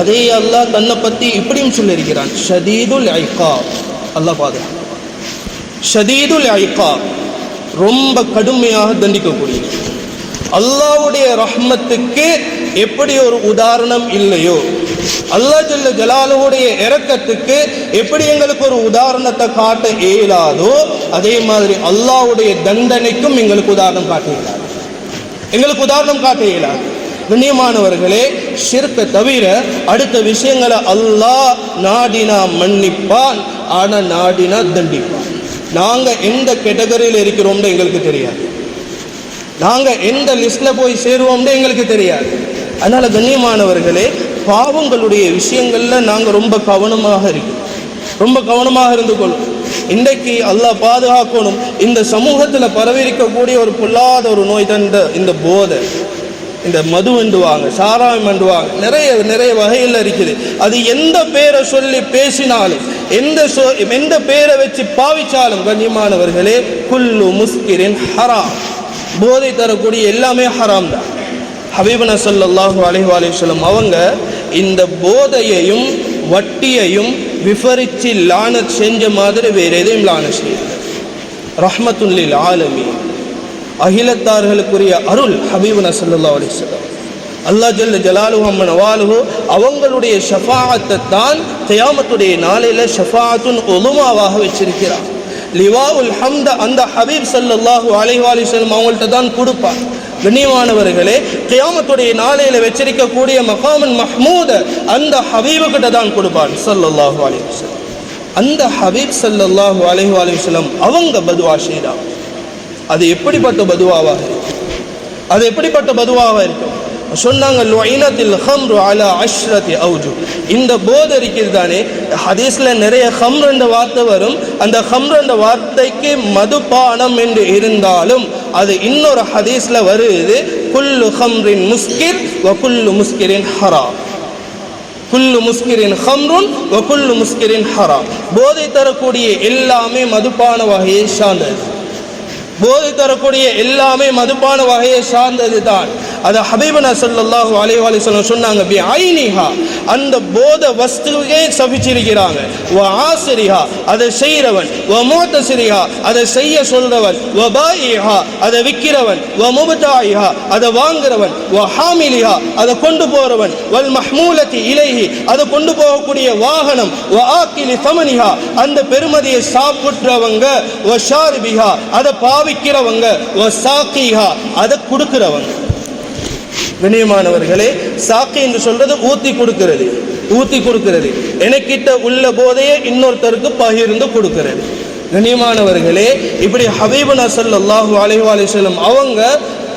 அதே அல்லாஹ் தன்னை பற்றி இப்படியும் சொல்லியிருக்கிறான், ஷதீதுல் இகாப். அல்லாஹ் பாதுகாப்பு, ஷதீதுல் இகாப், ரொம்ப கடுமையாக தண்டிக்கக்கூடிய. அல்லாஹ்வுடைய ரஹ்மத்துக்கு எப்படி ஒரு உதாரணம் இல்லையோ, அல்லாஹ் ஜல்ல ஜலாலுவுடைய இரக்கத்துக்கு எப்படி எங்களுக்கு ஒரு உதாரணத்தை காட்ட இயலாதோ, அதே மாதிரி அல்லாஹ்வுடைய தண்டனைக்கும் எங்களுக்கு உதாரணம் காட்ட இயலாது, எங்களுக்கு உதாரணம் காட்ட இயலாது. கண்ணியமானவர்களே, ஷிர்க்கை தவிர அடுத்த விஷயங்களை அல்லாஹ் நாடினா மன்னிப்பான், ஆனால் நாடினா தண்டிப்பான். நாங்கள் எந்த கேட்டகரியில் இருக்கிறோம்னு எங்களுக்கு தெரியாது, நாங்கள் எந்த லிஸ்ட்டில் போய் சேருவோம்னு எங்களுக்கு தெரியாது. அதனால் கண்ணியமானவர்களே, பாவங்களுடைய விஷயங்களில் நாங்கள் ரொம்ப கவனமாக இருக்கோம், ரொம்ப கவனமாக இருந்து கொள்ளும். இன்றைக்கு அல்லாஹ் பாதுகாக்கணும், இந்த சமூகத்தில் பரவிருக்கக்கூடிய ஒரு பொல்லாத ஒரு நோய் தந்த இந்த போதை, இந்த மது வந்துவாங்க, சாராயம் வந்துவாங்க, நிறைய வகையில் இருக்குது. அது எந்த பேரை சொல்லி பேசினாலும், எந்த பேரை வச்சு பாவிச்சாலும் கண்ணியமானவர்களே, குல்லு முஸ்கிரின் ஹராம், போதை தரக்கூடிய எல்லாமே ஹராம் தான். ஹபீபனா ஸல்லல்லாஹு அலைஹி வஸல்லம் அவங்க இந்த போதையையும் வட்டியையும் விஃபரிச்சு லானத் செஞ்ச மாதிரி வேற எதையும் லானத் செய்யல. ரஹ்மத்துல் லில் ஆலமீன், அகிலத்தார்களுக்குரிய அருள் ஹபீபனா ஸல்லல்லாஹு அலைஹி வஸல்லம். அல்லாஹ் ஜல்ல ஜலாலுஹு அம்ம நவாலுஹு அவங்களுடைய ஷஃபாஅத்தை தான் கியாமத்துடைய நாளையில் ஷஃபாஅத்துன் உலுமாவாக வச்சிருக்கிறார். லிவாஉல் ஹம்த அந்த ஹபீப் ஸல்லல்லாஹு அலைஹி வஸல்லம் அவங்கள்ட்ட தான் கொடுப்பார். கண்ணியமானவர்களே, கியாமத்துடைய நாளையில் வச்சிருக்கக்கூடிய மகாமுல் மஹ்மூத அந்த ஹபீபுக்கிட்ட தான் கொடுப்பான் ஸல்லல்லாஹு அலைஹி வஸல்லம். அந்த ஹபீப் ஸல்லல்லாஹு அலைஹி வஸல்லம் அவங்க பதுவா செய்தார். அது எப்படிப்பட்ட பதுவாவாக இருக்கும், அது எப்படிப்பட்ட பதுவாக இருக்கும் சொன்னாங்க, லுஇனத்தில் ஹம்ரு அலா அஷ்ரதி அவ்ஜு. இந்த போதை இருக்குது தானே, ஹதீஸ்ல நிறைய ஹம்ர் என்ற வார்த்தை வரும். அந்த ஹம்ர் என்ற வார்த்தைக்கு மதுபானம் என்று இருந்தாலும் அது இன்னொரு ஹதீஸ்ல வருது, குல்லு ஹம்ரின் முஸ்கிர் வ குல்லு முஸ்கிரின் ஹராம், குல்லு முஸ்கிரின் ஹம்ருன் வ குல்லு முஸ்கிரின் ஹராம். போதை தரக்கூடிய எல்லாமே மதுபான வகையை சார்ந்தது, போதை தரக்கூடிய எல்லாமே மதுபான வகையை சார்ந்தது தான். அதை ஹபீபனா ஸல்லல்லாஹு அலைஹி வஸல்லம் சொன்னாங்க, பி ஐனிஹா, அந்த போதை வஸ்துவே சபிச்சிருக்கிறாங்க. வ ஆசிரிஹா, அதை செய்கிறவன். வ முஅ்தசிரிஹா, அதை செய்ய சொல்றவன். வ பாயிஹா, அதை விற்கிறவன். வ முப்தாயிஹா, அதை வாங்குறவன். வ ஹாமிலிஹா, அதை கொண்டு போறவன். வல் மஹ்மூலதி இலைஹி, அதை கொண்டு போகக்கூடிய வாகனம். வ ஆக்கிலி தமனிஹா, அந்த பெருமதியை சாப்பிட்றவங்க. வ ஷாரிபிஹா, அதை பாவிக்கிறவங்க. வ சாக்கிஹா, அதை கொடுக்கிறவங்க. கண்ணியமானவர்களே, சாக்கி என்று சொல்றது ஊத்தி கொடுக்கிறது, ஊத்தி கொடுக்கிறது. எனக்கிட்ட உள்ள போதையை இன்னொருத்தருக்கு பகிர்ந்து கொடுக்கிறது. கண்ணியமானவர்களே, இப்படி ஹபீபனா ஸல்லல்லாஹு அலைஹி வஸல்லம் அவங்க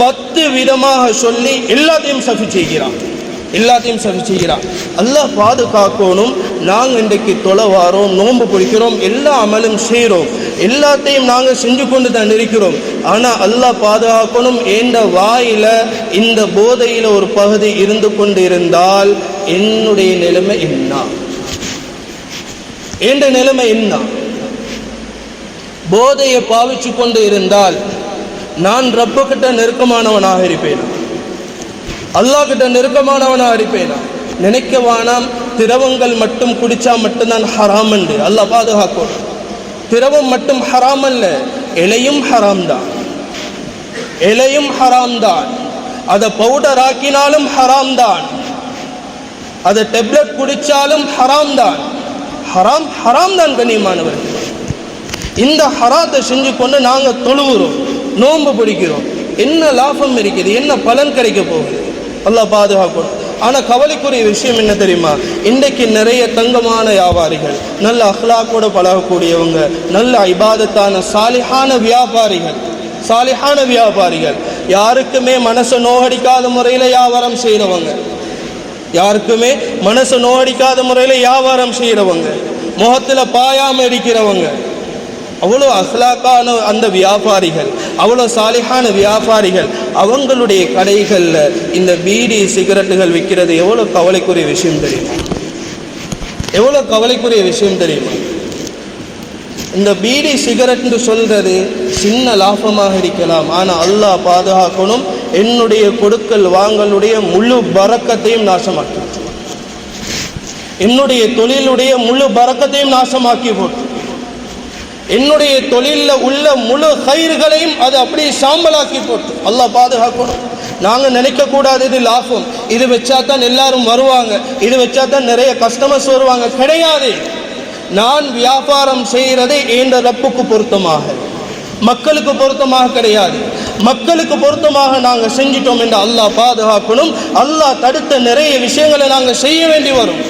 10 விதமாக சொல்லி எல்லாத்தையும் சஃபி செய்கிறான், எல்லாத்தையும் சஃபி செய்கிறான். அல்லாஹ் பாதுகாக்கணும். நாங்கள் இன்றைக்கு தொலை வாரோம், நோன்பு பிடிக்கிறோம், எல்லா அமலும் செய்கிறோம், எல்லாத்தையும் நாங்கள் செஞ்சு கொண்டு தான் இருக்கிறோம். ஆனால் அல்லாஹ் பாதுகாக்கணும், என்ற வாயில இந்த போதையில் ஒரு பகுதி இருந்து கொண்டு இருந்தால் என்னுடைய நிலைமை என்ன, என்ற நிலைமை என்ன? போதையை பாவிச்சு கொண்டு இருந்தால் நான் ரப்பு கிட்ட நெருக்கமானவனாக இருப்பேன், அல்லாஹ் கிட்ட நெருக்கமானவனாக இருப்பேனா? நினைக்க வேணாம், திரவங்கள் மட்டும் குடிச்சா மட்டும்தான் ஹராம் என்று. அல்லாஹ் பாதுகாக்கணும். திரவம் மட்டும் ஹராம் அல்ல, இலையும் ஹராம் தான், இலையும் ஹராம் தான். அதை பவுடர் ஆக்கினாலும் ஹராம் தான், அதை டெப்லெட் குடிச்சாலும் ஹராம் தான். ஹராம் ஹராம் தான் கண்ணியமானவர்கள். இந்த ஹராத்தை செஞ்சு கொண்டு நாங்கள் தொழுகிறோம், நோன்பு பிடிக்கிறோம், என்ன லாபம் இருக்குது, என்ன பலன் கிடைக்க போகுது? அல்லாஹ் பாதுகாக்கணும். ஆனால் கவலைக்குரிய விஷயம் என்ன தெரியுமா? இன்றைக்கு நிறைய தங்கமான வியாபாரிகள், நல்ல அஹ்லாக்கோடு பழகக்கூடியவங்க, நல்ல இபாதத்தான சாலிஹான வியாபாரிகள், சாலிஹான வியாபாரிகள், யாருக்குமே மனசை நோகடிக்காத முறையில் வியாபாரம் செய்கிறவங்க, யாருக்குமே மனசை நோகடிக்காத முறையில் வியாபாரம் செய்கிறவங்க, முகத்தில் பாயாமல் இருக்கிறவங்க, அவ்வளோ அஹ்லாக்கான அந்த வியாபாரிகள், அவ்வளோ சாலிஹான வியாபாரிகள், அவங்களுடைய கடைகளில் இந்த பீடி சிகரெட்டுகள் விற்கிறது எவ்வளோ கவலைக்குரிய விஷயம் தெரியுமா? எவ்வளோ கவலைக்குரிய விஷயம் தெரியுமா? இந்த பீடி சிகரெட்னு சொல்கிறது சின்ன லாபமாக இருக்கலாம், ஆனால் அல்லாஹ் பாதுகாக்கணும், என்னுடைய கொடுக்கல் வாங்கலுடைய முழு பரக்கத்தையும் நாசமாக்கி, என்னுடைய தொழிலுடைய முழு பரக்கத்தையும் நாசமாக்கி போட்டு, என்னுடைய தொழிலில் உள்ள முழு கயிறுகளையும் அது அப்படியே சாம்பலாக்கி போட்டு. அல்லாஹ் பாதுகாக்கணும். நாங்கள் நினைக்கக்கூடாது இது லாபம், இது வச்சா தான் எல்லாரும் வருவாங்க, இது வச்சா தான் நிறைய கஸ்டமர்ஸ் வருவாங்க. கிடையாது. நான் வியாபாரம் செய்கிறதே என்ற ரப்புக்கு பொருத்தமாக, மக்களுக்கு பொருத்தமாக கிடையாது. மக்களுக்கு பொருத்தமாக நாங்கள் செஞ்சிட்டோம் என்று அல்லாஹ் பாதுகாக்கணும். அல்லாஹ் தடுத்த நிறைய விஷயங்களை நாங்கள் செய்ய வேண்டி வரும்.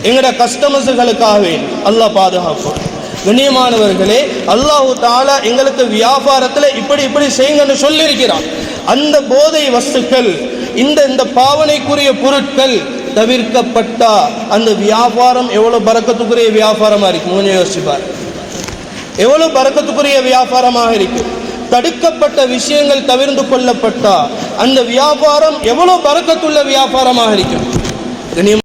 எங்களோட கஸ்டமர்ஸுகளுக்காகவே அல்லாஹ் பாதுகாப்போம். கண்ணியமானவர்களே, அல்லாஹு தஆலா எங்களுக்கு வியாபாரத்தில் இப்படி செய்யுங்கன்னு சொல்லியிருக்கிறான். அந்த போதை வஸ்துக்கள், இந்த பாவனைக்குரிய பொருட்கள் தவிர்க்கப்பட்டா அந்த வியாபாரம் எவ்வளவு பரக்கத்துக்குரிய வியாபாரமா இருக்கும். கொஞ்சம் யோசிப்பார், எவ்வளவு பரக்கத்துக்குரிய வியாபாரமாக இருக்கும். தடுக்கப்பட்ட விஷயங்கள் தவிர்த்து கொள்ளப்பட்டா அந்த வியாபாரம் எவ்வளவு பரக்கத்துள்ள வியாபாரமாக இருக்கும்.